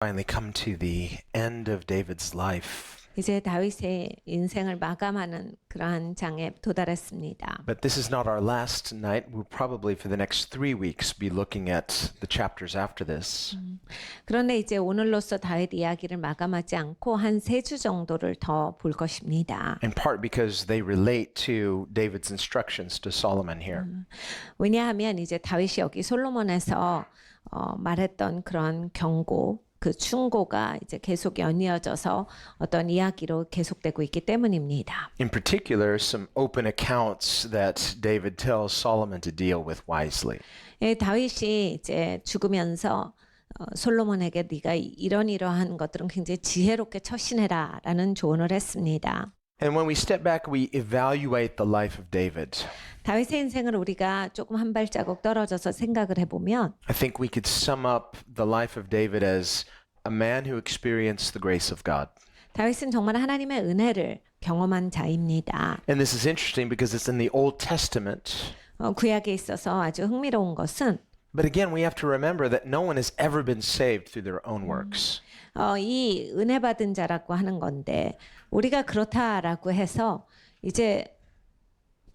Finally come to the end of David's life. 이제 다윗의 인생을 마감하는 그러한 장에 도달했습니다. But this is not our last night. We'll probably for the next 3 weeks be looking at the chapters after this. 그런데 이제 오늘로써 다윗 이야기를 마감하지 않고 한 3주 정도를 더 볼 것입니다. In part because they relate to David's instructions to Solomon here. 왜냐하면 이제 다윗이 여기 솔로몬에서 말했던 그런 경고, 그 충고가 이제 계속 연이어져서 어떤 이야기로 계속되고 있기 때문입니다. In particular, some open accounts that David tells Solomon to deal with wisely. 예, 다윗이 이제 죽으면서 솔로몬에게 네가 이러한 것들은 굉장히 지혜롭게 처신해라라는 조언을 했습니다. And when we step back, we evaluate the life of David. 다윗의 인생을 우리가 조금 한 발자국 떨어져서 생각을 해보면 I think we could sum up the life of David as a man who experienced the grace of God. 다윗은 정말 하나님의 은혜를 경험한 자입니다. And this is interesting because it's in the Old Testament. 구약에 있어서 아주 흥미로운 것은 But again, we have to remember that no one has ever been saved through their own works. 이 은혜 받은 자라고 하는 건데 우리가 그렇다라고 해서 이제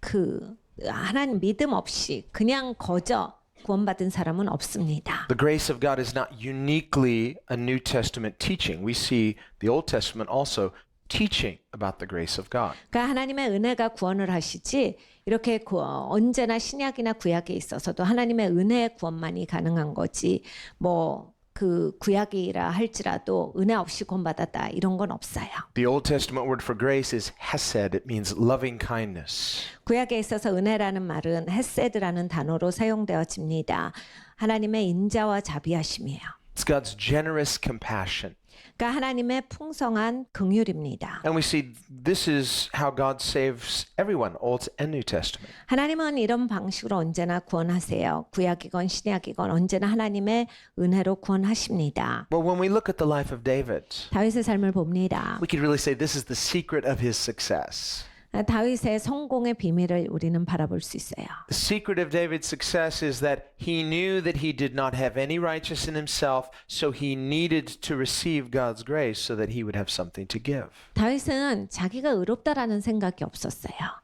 그 하나님 믿음 없이 그냥 거저 구원받은 사람은 없습니다. The grace of God is not uniquely a New Testament teaching. We see the Old Testament also teaching about the grace of God. 그러니까 하나님의 은혜가 구원을 하시지 이렇게 언제나 신약이나 구약에 있어서도 하나님의 은혜의 구원만이 가능한 거지 뭐 그 구약이라 할지라도 은혜 없이 구원받았다 이런 건 없어요. The Old Testament word for grace is hesed. It means loving kindness. 구약에 있어서 은혜라는 말은 헤세드라는 단어로 사용되어집니다. 하나님의 인자와 자비하심이에요. It's God's generous compassion. 그러니까 하나님의 풍성한 긍휼입니다. And we see this is how God saves everyone, Old and New Testament. 하나님은 이런 방식으로 언제나 구원하세요. 구약이건 신약이건 언제나 하나님의 은혜로 구원하십니다. But when we look at the life of David, 다윗의 삶을 봅니다. we could really say this is the secret of his success. 다윗의 성공의 비밀을 우리는 바라볼 수 있어요. The secret of David's success is that he knew that he did not have any righteousness in himself, so he needed to receive God's grace so that he would have something to give. 다윗은 자기가 의롭다라는 생각이 없었어요.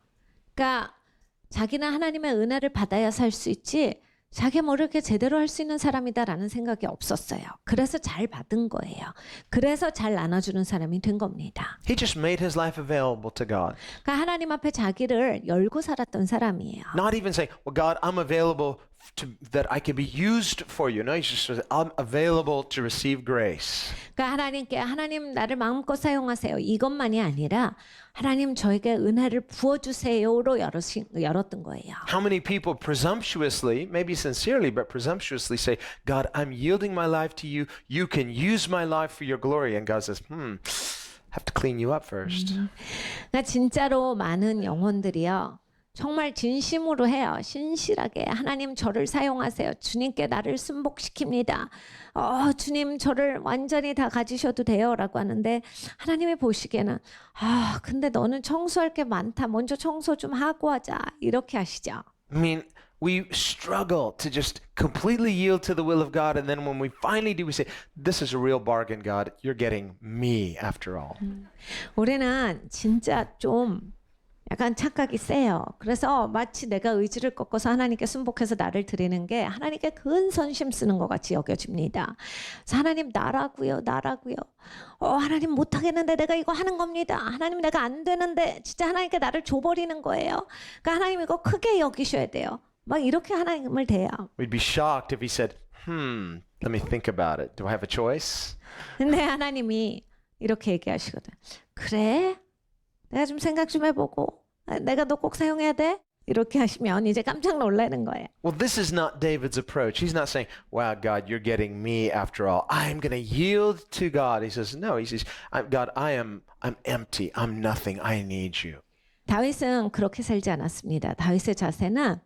그러니까 자기는 하나님의 은혜를 받아야 살 수 있지 자기 뭐 이렇게 제대로 할 수 있는 사람이다라는 생각이 없었어요. 그래서 잘 받은 거예요. 그래서 잘 나눠주는 사람이 된 겁니다. He just made his life available to God. 그러니까 하나님 앞에 자기를 열고 살았던 사람이에요. Not even saying, well, God, I'm available that I can be used for you. No, he just says, I'm available to receive grace. 그러니까 하나님께 하나님 나를 마음껏 사용하세요. 이것만이 아니라 하나님 저에게 은혜를 부어주세요로 열었던 거예요. How many people presumptuously, maybe sincerely, but presumptuously say, God, I'm yielding my life to you. You can use my life for your glory. And God says, have to clean you up first. 그러니까 진짜로 많은 영혼들이요. 정말 진심으로 해요. 신실하게 하나님 저를 사용하세요. 주님께 나를 순복시킵니다. 주님 저를 완전히 다 가지셔도 돼요 라고 하는데 하나님이 보시기에는 근데 너는 청소할 게 많다. 먼저 청소 좀 하고 하자. 이렇게 하시죠. I mean, we struggle to just completely yield to the will of God. And then when we finally do, we say, this is a real bargain, God. You're getting me after all. 우리는 진짜 좀 약간 착각이 세요. 그래서 마치 내가 의지를 꺾어서 하나님께 순복해서 나를 드리는 게 하나님께 큰 선심 쓰는 것 같이 여겨집니다. 그래서 하나님 나라고요. 하나님 못하겠는데 내가 이거 하는 겁니다. 하나님 내가 안 되는데 진짜 하나님께 나를 줘버리는 거예요. 그러니까 하나님 이거 크게 여기셔야 돼요. 막 이렇게 하나님을 대요. We'd be shocked if he said, let me think about it. Do I have a choice? 근데 하나님이 이렇게 얘기하시거든. 그래? 내가 좀 생각 좀 해보고 내가 너 꼭 사용해야 돼? 이렇게 하시면 이제 깜짝 놀라는 거예요. Well, this is not David's approach. He's not saying, wow, God, you're getting me after all. I'm going to yield to God. He says, no, he says, God, I'm empty. I'm nothing. I need you. 다윗은 그렇게 살지 않았습니다. 다윗의 자세는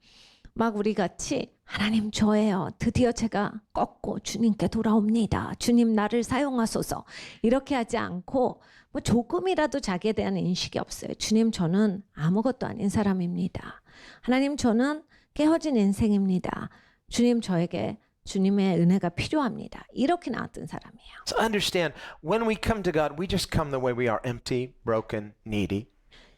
막 우리 같이 하나님 저예요. 드디어 제가 꺾고 주님께 돌아옵니다. 주님 나를 사용하소서. 이렇게 하지 않고 뭐 조금이라도 자기에 대한 인식이 없어요. 주님 저는 아무것도 아닌 사람입니다. 하나님 저는 깨어진 인생입니다. 주님 저에게 주님의 은혜가 필요합니다. 이렇게 나왔던 사람이에요. So understand, when we come to God, we just come the way we are, empty, broken, needy.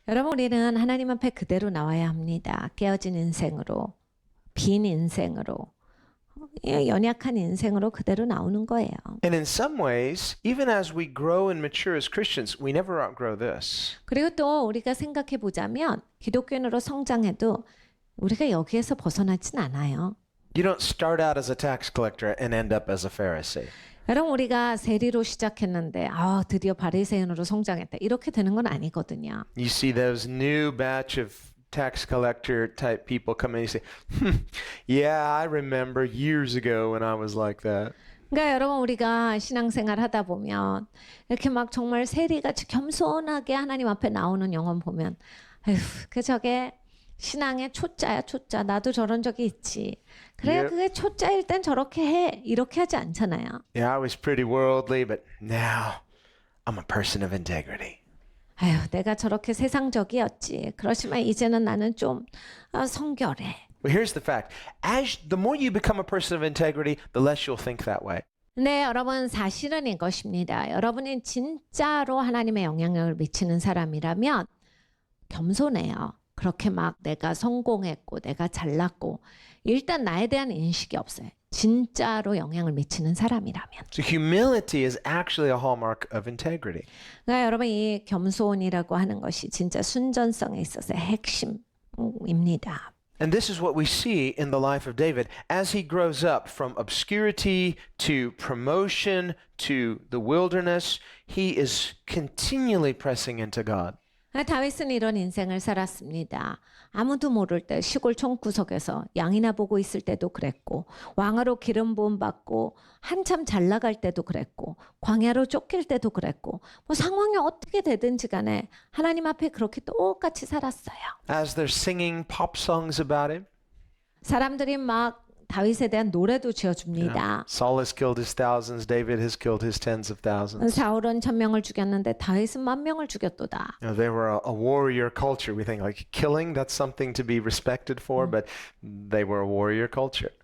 여러분 우리는 하나님 앞에 그대로 나와야 합니다. 깨어진 인생으로, 빈 인생으로, 연약한 인생으로 그대로 나오는 거예요. And in some ways, even as we grow and mature as Christians, we never outgrow this. 그리고 또 우리가 생각해 보자면 기독교인으로 성장해도 우리가 여기에서 벗어나진 않아요. You don't start out as a tax collector and end up as a Pharisee. 여러분 우리가 세리로 시작했는데 드디어 바리새인으로 성장했다. 이렇게 되는 건 아니거든요. You see those new batch of tax collector type people come in and you say, yeah, I remember years ago when I was like that. 그러니까 여러분 우리가 신앙생활 하다 보면 이렇게 막 정말 세리같이 겸손하게 하나님 앞에 나오는 영혼 보면 아휴 저게 신앙의 초짜야 초짜. 나도 저런 적이 있지. 그래야 Yep. 그게 초짜일 땐 저렇게 해. 이렇게 하지 않잖아요. Yeah, I was pretty worldly, but now I'm a person of integrity. 아휴 내가 저렇게 세상적이었지. 그렇지만 이제는 나는 좀 성결해. Well, here's the fact. The more you become a person of integrity, the less you'll think that way. 네, 여러분 사실은 이것입니다. 여러분이 진짜로 하나님의 영향력을 미치는 사람이라면 겸손해요. 그렇게 막 내가 성공했고 내가 잘났고 일단 나에 대한 인식이 없어요. 진짜로 영향을 미치는 사람이라면. So humility is actually a hallmark of integrity. 그러니까 여러분 이 겸손이라고 하는 것이 진짜 순전성에 있어서의 핵심입니다. And this is what we see in the life of David. As he grows up from obscurity to promotion to the wilderness, he is continually pressing into God. 다윗은 이런 인생을 살았습니다. 아무도 모를 때 시골 총구석에서 양이나 보고 있을 때도 그랬고 왕으로 기름 부음 받고 한참 잘 나갈 때도 그랬고 광야로 쫓길 때도 그랬고 뭐 상황이 어떻게 되든지 간에 하나님 앞에 그렇게 똑같이 살았어요. As they're singing pop songs about him, 사람들이 막 다윗에 대한 노래도 지어줍니다. Saul has killed his thousands, David has killed his tens of thousands. 사울은 1000명을 죽였는데 다윗은 10,000명을 죽였도다. They were a warrior culture. We think like killing, that's something to be respected for, but they were a warrior culture.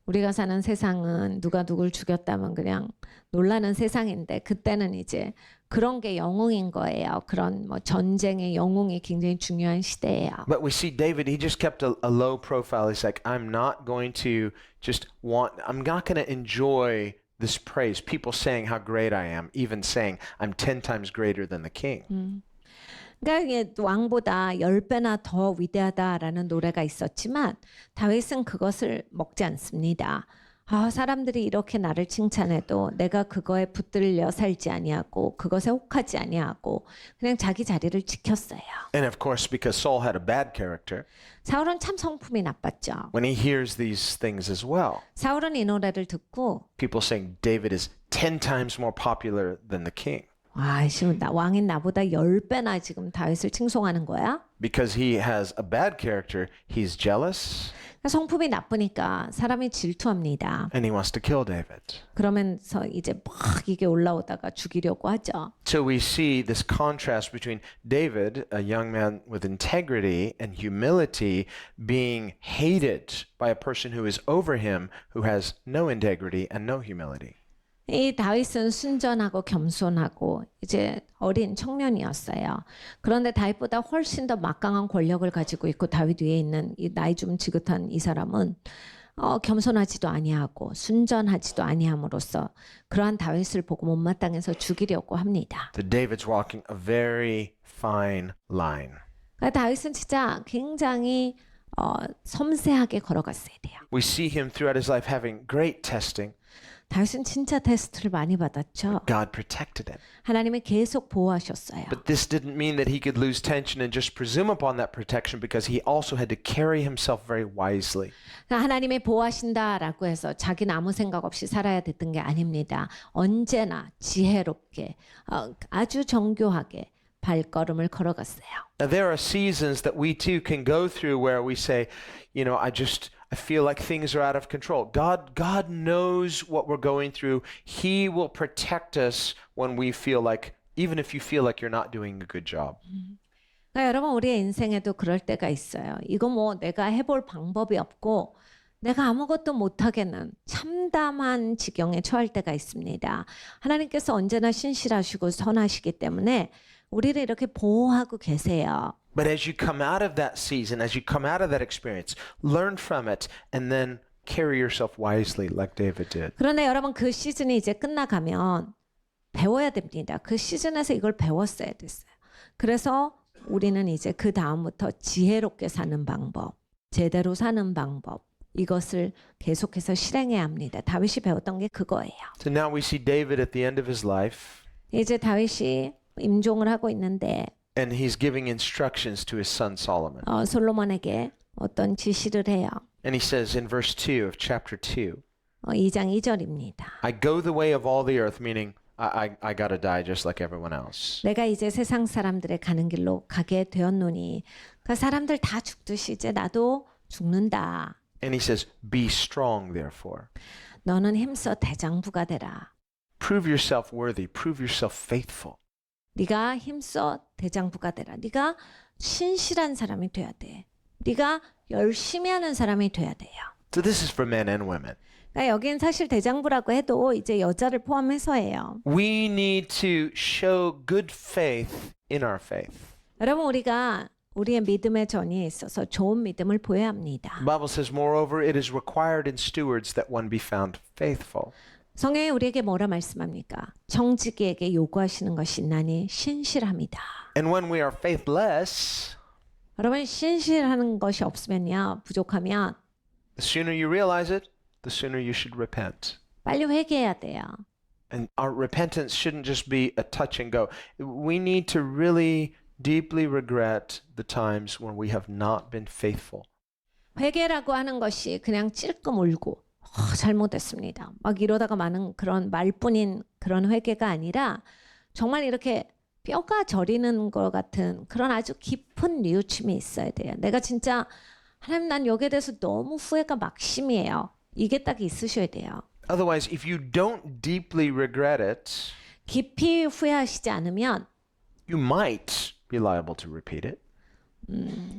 우리가 사는 세상은 누가 누굴 죽였다면 그냥 놀라는 세상인데 그때는 이제 그런 게 영웅인 거예요. 그런 뭐 전쟁의 영웅이 굉장히 중요한 시대예요. But we see David, he just kept a low profile. He's like, I'm not going to I'm not going to enjoy this praise. People saying how great I am, even saying I'm 10 times greater than the king. 그러니까 이게 왕보다 10배나 더 위대하다라는 노래가 있었지만 다윗은 그것을 먹지 않습니다. 사람들이 이렇게 나를 칭찬해도 내가 그거에 붙들려 살지 아니하고 그것에 혹하지 아니하고 그냥 자기 자리를 지켰어요. And of course, because Saul had a bad character, 사울은 참 성품이 나빴죠. when he hears these things as well, 사울은 이 노래를 듣고 people saying David is 10 times more popular than the king. 지금 왕인 나보다 10배나 지금 다윗을 칭송하는 거야? Because he has a bad character, he's jealous 성품이 나쁘니까 사람이 질투합니다. and he wants to kill David. 그러면서 이제 막 이게 올라오다가 죽이려고 하죠. So we see this contrast between David, a young man with integrity and humility, being hated by a person who is over him who has no integrity and no humility. 이 다윗은 순전하고 겸손하고 이제 어린 청년이었어요. 그런데 다윗보다 훨씬 더 막강한 권력을 가지고 있고 다윗 위에 있는 이 나이 좀 지긋한 이 사람은 겸손하지도 아니하고 순전하지도 아니함으로써 그러한 다윗을 보고 못마땅해서 죽이려고 합니다. So David's walking a very fine line. 그러니까 다윗은 진짜 굉장히 섬세하게 걸어갔어야 돼요. We see him throughout his life having great testing. 다윗은 진짜 테스트를 많이 받았죠. God protected him. 하나님이 계속 보호하셨어요. But this didn't mean that he could lose tension and just presume upon that protection because he also had to carry himself very wisely. 하나님이 보호하신다라고 해서 자기는 아무 생각 없이 살아야 됐던 게 아닙니다. 언제나 지혜롭게 아주 정교하게 발걸음을 걸어갔어요. Now there are seasons that we too can go through where we say, I feel like things are out of control. God knows what we're going through. He will protect us when we feel like, even if you feel like you're not doing a good job. 그러니까 여러분 우리의 인생에도 그럴 때가 있어요. 이거 뭐 내가 해볼 방법이 없고 내가 아무것도 못하겠는 참담한 지경에 처할 때가 있습니다. 하나님께서 언제나 신실하시고 선하시기 때문에 우리를 이렇게 보호하고 계세요. But as you come out of that season, as you come out of that experience, learn from it and then carry yourself wisely like David did. 그런데 여러분 그 시즌이 이제 끝나가면 배워야 됩니다. 그 시즌에서 이걸 배웠어야 됐어요. 그래서 우리는 이제 그 다음부터 지혜롭게 사는 방법, 제대로 사는 방법 이것을 계속해서 실행해야 합니다. 다윗이 배웠던 게 그거예요. So now we see David at the end of his life, 이제 다윗이 임종을 하고 있는데 and he's giving instructions to his son Solomon. 솔로몬에게 어떤 지시를 해요. And he says in verse 2 of chapter 2, 2장 2절입니다. I go the way of all the earth, meaning I gotta die just like everyone else. 내가 이제 세상 사람들의 가는 길로 가게 되었노니 그 사람들 다 죽듯이 이제 나도 죽는다. And he says, be strong therefore. 너는 힘써 대장부가 되라. Prove yourself worthy, prove yourself faithful. 네가 힘써 대장부가 되라. 네가 신실한 사람이 돼야 돼. 네가 열심히 하는 사람이 돼야 돼요. So this is for men and women. 그러니까 여기는 사실 대장부라고 해도 이제 여자를 포함해서예요. We need to show good faith in our faith. 여러분 우리가 우리의 믿음의 전이에 있어서 좋은 믿음을 보여야 합니다. The Bible says, moreover, it is required in stewards that one be found faithful. 성경이 우리에게 뭐라 말씀합니까? 청지기에게 요구하시는 것이 나니 신실합니다. And when we are faithless, 여러분 신실하는 것이 없으면요, 부족하면 the sooner you realize it, the sooner you should repent. 빨리 회개해야 돼요. And our repentance shouldn't just be a touch and go. We need to really deeply regret the times when we have not been faithful. 회개라고 하는 것이 그냥 찔끔 울고 잘못했습니다. 막 이러다가 많은 그런 말뿐인 그런 회개가 아니라 정말 이렇게 뼈가 저리는 것 같은 그런 아주 깊은 뉘우침이 있어야 돼요. 내가 진짜 하나님 난 여기에 대해서 너무 후회가 막심이에요. 이게 딱 있으셔야 돼요. Otherwise, if you don't deeply regret it, 깊이 후회하시지 않으면 you might be liable to repeat it.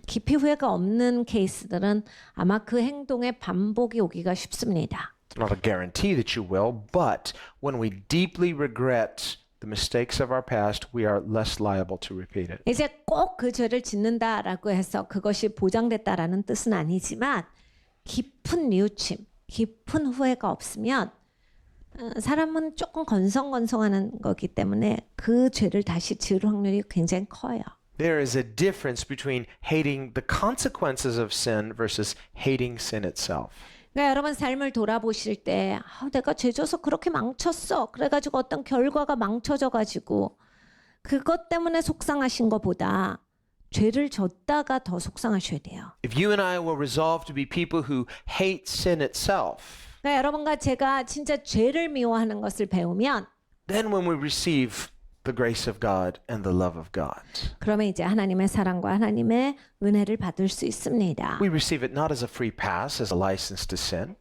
깊이 후회가 없는 케이스들은 아마 그 행동의 반복이 오기가 쉽습니다. It's not a guarantee that you will, but when we deeply regret the mistakes of our past, we are less liable to repeat it. 이제 꼭 그 죄를 짓는다라고 해서 그것이 보장됐다라는 뜻은 아니지만 깊은 뉘우침, 깊은 후회가 없으면 사람은 조금 건성건성하는 거기 때문에 그 죄를 다시 지을 확률이 굉장히 커요. There is a difference between hating the consequences of sin versus hating sin itself. 그러니까 여러분 삶을 돌아보실 때 내가 죄 져서 그렇게 망쳤어. 그래가지고 어떤 결과가 망쳐져가지고 그것 때문에 속상하신 것보다 죄를 졌다가 더 속상하셔야 돼요. If you and I will resolve to be people who hate sin itself, 그러니까 여러분과 제가 진짜 죄를 미워하는 것을 배우면 then when we receive the grace of God and the love of God, 그러면 이제 하나님의 사랑과 하나님의 은혜를 받을 수 있습니다. we receive it not as a free pass, as a license to sin.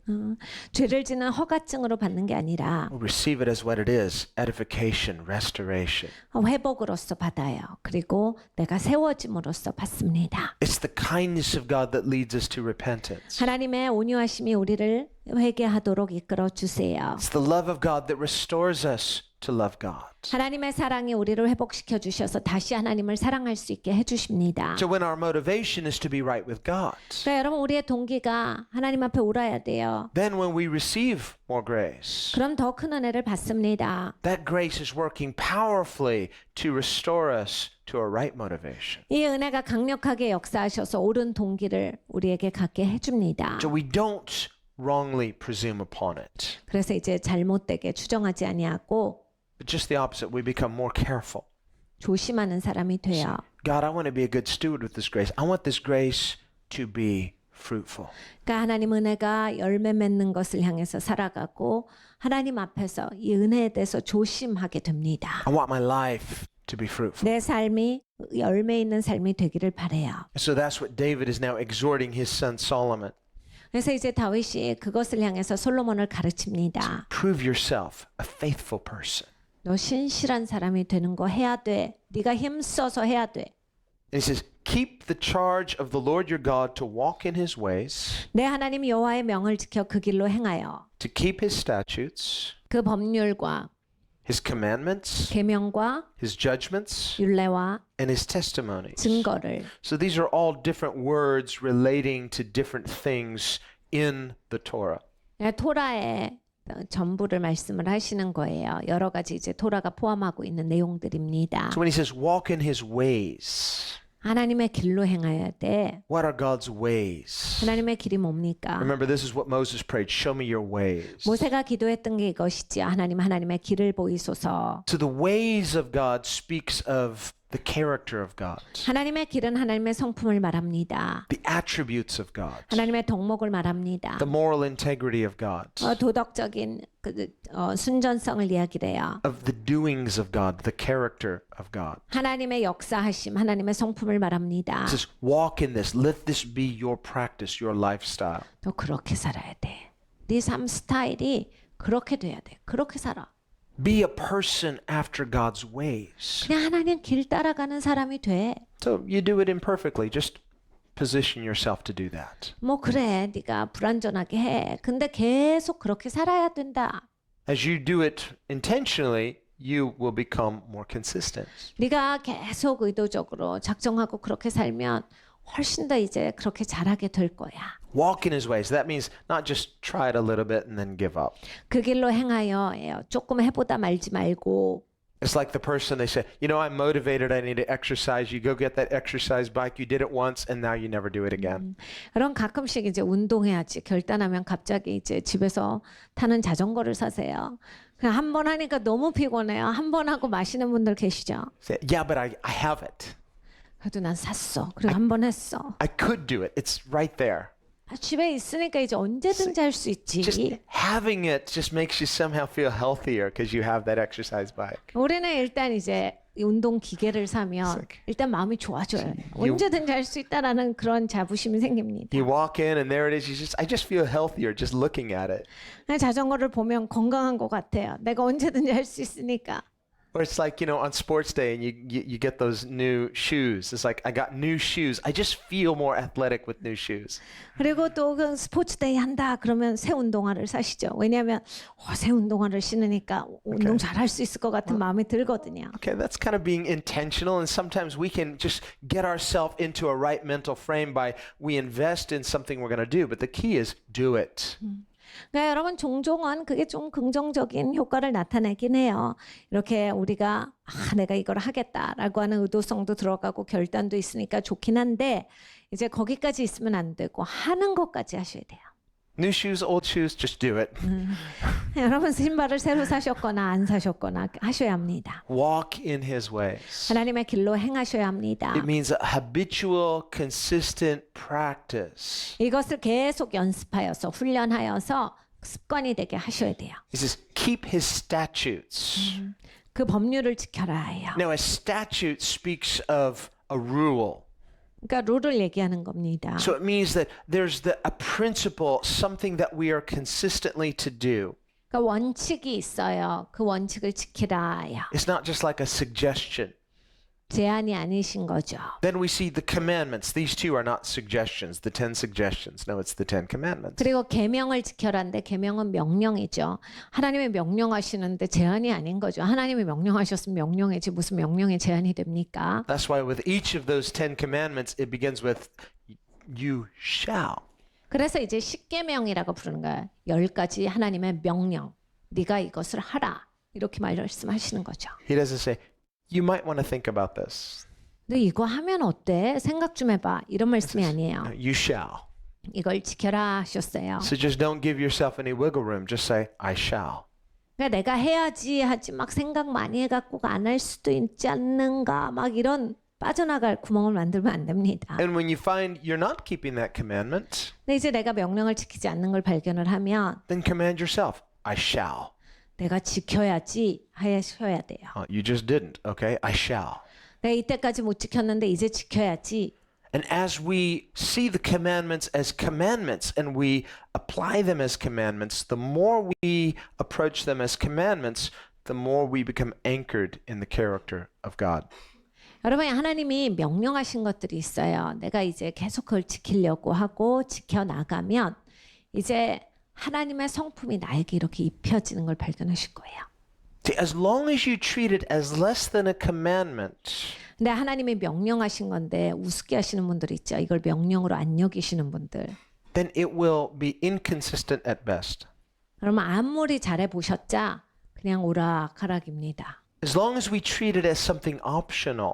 죄를 지는 허가증으로 받는 게 아니라 We receive it as what it is, edification, restoration. 회복으로서 받아요. 그리고 내가 세워짐으로써 받습니다. It's the kindness of God that leads us to repentance. 하나님의 온유하심이 우리를 회개하도록 이끌어 주세요. It's the love of God that restores us to love God. 하나님의 사랑이 우리를 회복시켜 주셔서 다시 하나님을 사랑할 수 있게 해 주십니다. So when our motivation is to be right with God, 그러니까 여러분 우리의 동기가 하나님 앞에 옳아야 돼요. then when we receive more grace, 그럼 더 큰 은혜를 받습니다. that grace is working powerfully to restore us to a right motivation. 이 은혜가 강력하게 역사하셔서 옳은 동기를 우리에게 갖게 해 줍니다. So we don't wrongly presume upon it, 그래서 이제 잘못되게 추정하지 아니하고 but just the opposite. We become more careful. 조심하는 사람이 돼요. God, I want to be a good steward with this grace. I want this grace to be fruitful. 그러니까 하나님 은혜가 열매 맺는 것을 향해서 살아가고 하나님 앞에서 이 은혜에 대해서 조심하게 됩니다. I want my life to be fruitful. 내 삶이 열매 있는 삶이 되기를 바래요. So that's what David is now exhorting his son Solomon. 그래서 이제 다윗이 그것을 향해서 솔로몬을 가르칩니다. Prove yourself a faithful person. 너 신실한 사람이 되는 거 해야 돼. 네가 힘써서 해야 돼. And he says, keep the charge of the Lord your God to walk in his ways, 내 하나님 여호와의 명을 지켜 그 길로 행하여 to keep his statutes, 그 법률과 his commandments, 계명과 his judgments, 율례와 and his testimonies. 증거를. So these are all different words relating to different things in the Torah. 토라의 전부를 말씀을 하시는 거예요. 여러 가지 이제 토라가 포함하고 있는 내용들입니다. So when he says walk in his ways, 하나님의 길로 행해야 돼. what are God's ways? 하나님의 길이 뭡니까? Remember, this is what Moses prayed. Show me your ways. 모세가 기도했던 게 이것이지. 하나님의 길을 보이소서. So the ways of God speaks of the character of God, 하나님의 길은 하나님의 성품을 말합니다. the attributes of God, 하나님의 덕목을 말합니다. the moral integrity of God, 도덕적인 순전성을 이야기해요. of the doings of God, the character of God. 하나님의 역사하심, 하나님의 성품을 말합니다. It says, walk in this. Let this be your practice, your lifestyle. 너 그렇게 살아야 돼. 네 삶 스타일이 그렇게 돼야 돼. 그렇게 살아. Be a person after God's ways. 그냥 하나님 길 따라가는 사람이 돼. So you do it imperfectly. Just position yourself to do that. 뭐 그래, 네가 불완전하게 해. 근데 계속 그렇게 살아야 된다. As you do it intentionally, you will become more consistent. 네가 계속 의도적으로 작정하고 그렇게 살면 훨씬 더 이제 그렇게 잘하게 될 거야. Walk in his ways. That means not just try it a little bit and then give up. 그 길로 행하여 조금 해보다 말지 말고. It's like the person they say, you know, I'm motivated. I need to exercise. You go get that exercise bike. You did it once and now you never do it again. 그럼 가끔씩 이제 운동해야지 결단하면 갑자기 이제 집에서 타는 자전거를 사세요. 그냥 한 번 하니까 너무 피곤해요. 한 번 하고 마시는 분들 계시죠? Say, yeah, but I have it. 그래도 난 샀어. 그리고 한 번 했어. I could do it. It's right there. 집에 있으니까 이제 언제든지 할 수 있지. Just having it just makes you somehow feel healthier because you have that exercise bike. 우리는 일단 이제 운동 기계를 사면 일단 마음이 좋아져요. 언제든지 할 수 있다라는 그런 자부심이 생깁니다. You walk in and there it is. I just feel healthier just looking at it. 자전거를 보면 건강한 것 같아요. 내가 언제든지 할 수 있으니까. Or it's like, you know, on sports day and you get those new shoes. It's like, I got new shoes. I just feel more athletic with new shoes. 그리고 또 그 스포츠데이 한다 그러면 새 운동화를 사시죠. 왜냐하면 새 운동화를 신으니까 운동 잘할 수 있을 것 같은 마음이 들거든요. Okay, that's kind of being intentional. And sometimes we can just get ourselves into a right mental frame by we invest in something we're going to do. But the key is do it. 그러니까 여러분 종종은 그게 좀 긍정적인 효과를 나타내긴 해요. 이렇게 우리가 내가 이걸 하겠다라고 하는 의도성도 들어가고 결단도 있으니까 좋긴 한데 이제 거기까지 있으면 안 되고 하는 것까지 하셔야 돼요. New shoes, old shoes, just do it. 여러분 신발을 새로 사셨거나 안 사셨거나 하셔야 합니다. Walk in his ways. 하나님의 길로 행하셔야 합니다. It means a habitual, consistent practice. 이것을 계속 연습하여서 훈련하여서 습관이 되게 하셔야 돼요. He says, keep his statutes. 그 법률을 지켜라 해요. Now, a statute speaks of a rule. 그러니까 룰을 얘기하는 겁니다. So it means that there's a principle, something that we are consistently to do. 그러니까 원칙이 있어요. 그 원칙을 지키라요. It's not just like a suggestion. 제한이 아니신 거죠. Then we see the commandments. These two are not suggestions, the 10 suggestions. No, it's the 10 commandments. 그리고 계명을 지켜라는데 계명은 명령이죠. 하나님이 명령하시는데 제한이 아닌 거죠. 하나님이 명령하셨으면 명령이지 무슨 명령에 제한이 됩니까? That's why with each of those 10 commandments, it begins with you shall. 그래서 이제 십계명이라고 부르는 거예요. 10가지 하나님의 명령. 네가 이것을 하라. 이렇게 말씀하시는 거죠. He doesn't say, you might want to think about this. 너 이거 하면 어때? 생각 좀 해봐. 이런 말씀이 아니에요. You shall. 이걸 지켜라 하셨어요. So just don't give yourself any wiggle room. Just say, I shall. 그러니까 내가 해야지 하지 막 생각 많이 해갖고 안 할 수도 있지 않는가 막 이런 빠져나갈 구멍을 만들면 안 됩니다. And when you find you're not keeping that commandment, 근데 이제 내가 명령을 지키지 않는 걸 발견을 하면 then command yourself, I shall. 내가 지켜야지 하셔야 돼요. You just didn't, okay? I shall. 내가 이때까지 못 지켰는데 이제 지켜야지. And as we see the commandments as commandments and we apply them as commandments, the more we approach them as commandments, the more we become anchored in the character of God. 여러분, 하나님이 명령하신 것들이 있어요. 내가 이제 계속 그걸 지키려고 하고 지켜나가면 이제 하나님의 성품이 나에게 이렇게 입혀지는 걸 발견하실 거예요. See, as long as you treat it as less than a commandment, 근데 하나님이 명령하신 건데 우습게 하시는 분들 있죠. 이걸 명령으로 안 여기시는 분들. then it will be inconsistent at best. 그러면 아무리 잘해 보셨자 그냥 오락가락입니다. As long as we treat it as something optional,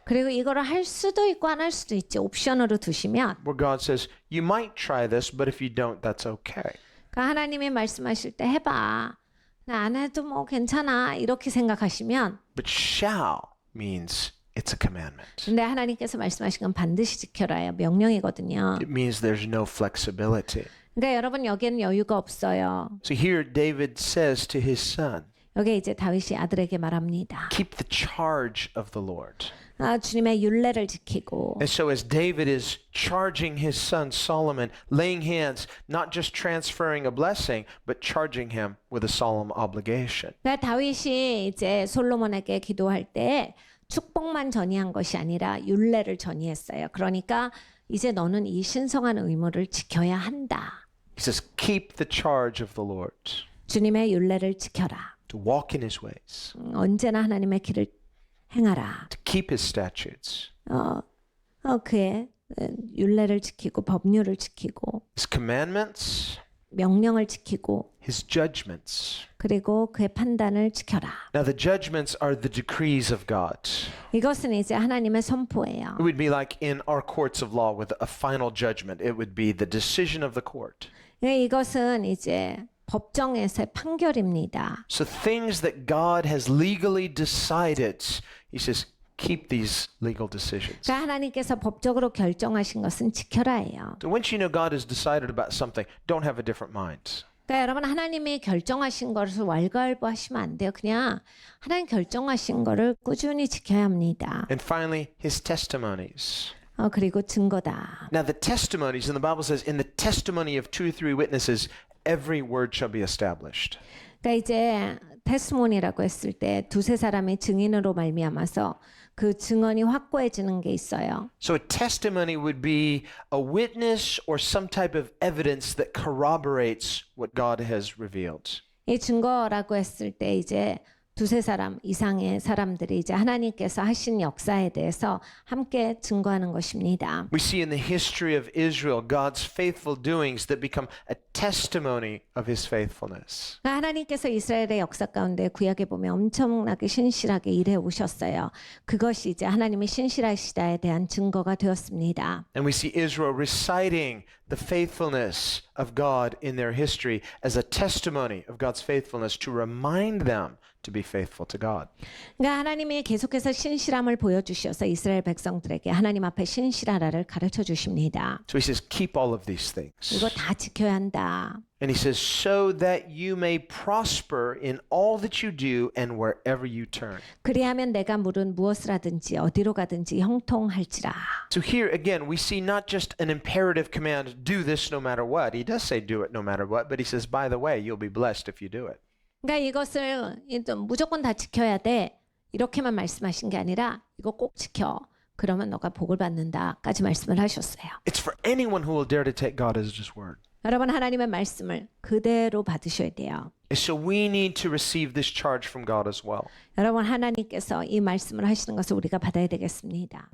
그리고 이거를 할 수도 있고 안 할 수도 있지. 옵션으로 두시면 where God says, you might try this, but if you don't, that's okay. 그러니까 하나님이 말씀하실 때 해봐. 나 안 해도 뭐 괜찮아. 이렇게 생각하시면 But shall means it's a commandment. 근데 하나님께서 말씀하신 건 반드시 지켜라요. 명령이거든요. It means there's no flexibility. 그러니까 여러분 여기에는 여유가 없어요. So here David says to his son, 여기 이제 다윗이 아들에게 말합니다. keep the charge of the Lord. 주님의 율례를 지키고 And so as David is charging his son Solomon, laying hands, not just transferring a blessing, but charging him with a solemn obligation. 그러니까 다윗이 이제 솔로몬에게 기도할 때 축복만 전이한 것이 아니라 율례를 전이했어요. 그러니까 이제 너는 이 신성한 의무를 지켜야 한다. He says, keep the charge of the Lord, 주님의 율례를 지켜라. to walk in his ways, 언제나 하나님의 길을 행하라. to keep his statutes, 그의 율례를 지키고 법률을 지키고 his commandments, 명령을 지키고 his judgments. 그리고 그의 판단을 지켜라. Now the judgments are the decrees of God. 이것은 이제 하나님의 선포예요. It would be like in our courts of law with a final judgment. It would be the decision of the court. 이것은 이제 법정에서의 판결입니다. So things that God has legally decided, he says, keep these legal decisions. 그러니까 하나님께서 법적으로 결정하신 것은 지켜라예요. So once you know God has decided about something, don't have a different mind. 그러니까 여러분 하나님이 결정하신 것을 왈가왈부하시면 안 돼요. 그냥 하나님 결정하신 거를 꾸준히 지켜야 합니다. And finally, his testimonies. 그리고 증거다. Now the testimonies, and the Bible says, in the testimony of 2 or 3 witnesses, every word shall be established. 그러니까 이제 테스모니라고 했을 때 두세 사람의 증인으로 말미암아서 그 증언이 확고해지는 게 있어요. So a testimony would be a witness or some type of evidence that corroborates what God has revealed. 이 증거라고 했을 때 이제 두세 사람 이상의 사람들이 이제 하나님께서 하신 역사에 대해서 함께 증거하는 것입니다. We see in the history of Israel God's faithful doings that become a testimony of his faithfulness. 하나님께서 이스라엘의 역사 가운데 구약에 보면 엄청나게 신실하게 일해 오셨어요. 그것이 이제 하나님의 신실하시다에 대한 증거가 되었습니다. And we see Israel reciting the faithfulness of God in their history as a testimony of God's faithfulness to remind them to be faithful to God. 그러니까 하나님이 계속해서 신실함을 보여주셔서 이스라엘 백성들에게 하나님 앞에 신실하라를 가르쳐 주십니다. So he says, keep all of these things. 이거 다 지켜야 한다. And he says, so that you may prosper in all that you do and wherever you turn. 그리하면 내가 물은 무엇을 하든지 어디로 가든지 형통할지라. So here again, we see not just an imperative command, do this no matter what. He does say do it no matter what, but he says, by the way, you'll be blessed if you do it. 그러니까 이것을 무조건 다 지켜야 돼. 이렇게만 말씀하신 게 아니라 이거 꼭 지켜. 그러면 너가 복을 받는다까지 말씀을 하셨어요. It's for anyone who will dare to take God as his word. 여러분 하나님의 말씀을 그대로 받으셔야 돼요. And so we need to receive this charge from God as well. 여러분 하나님께서 이 말씀을 하시는 것을 우리가 받아야 되겠습니다.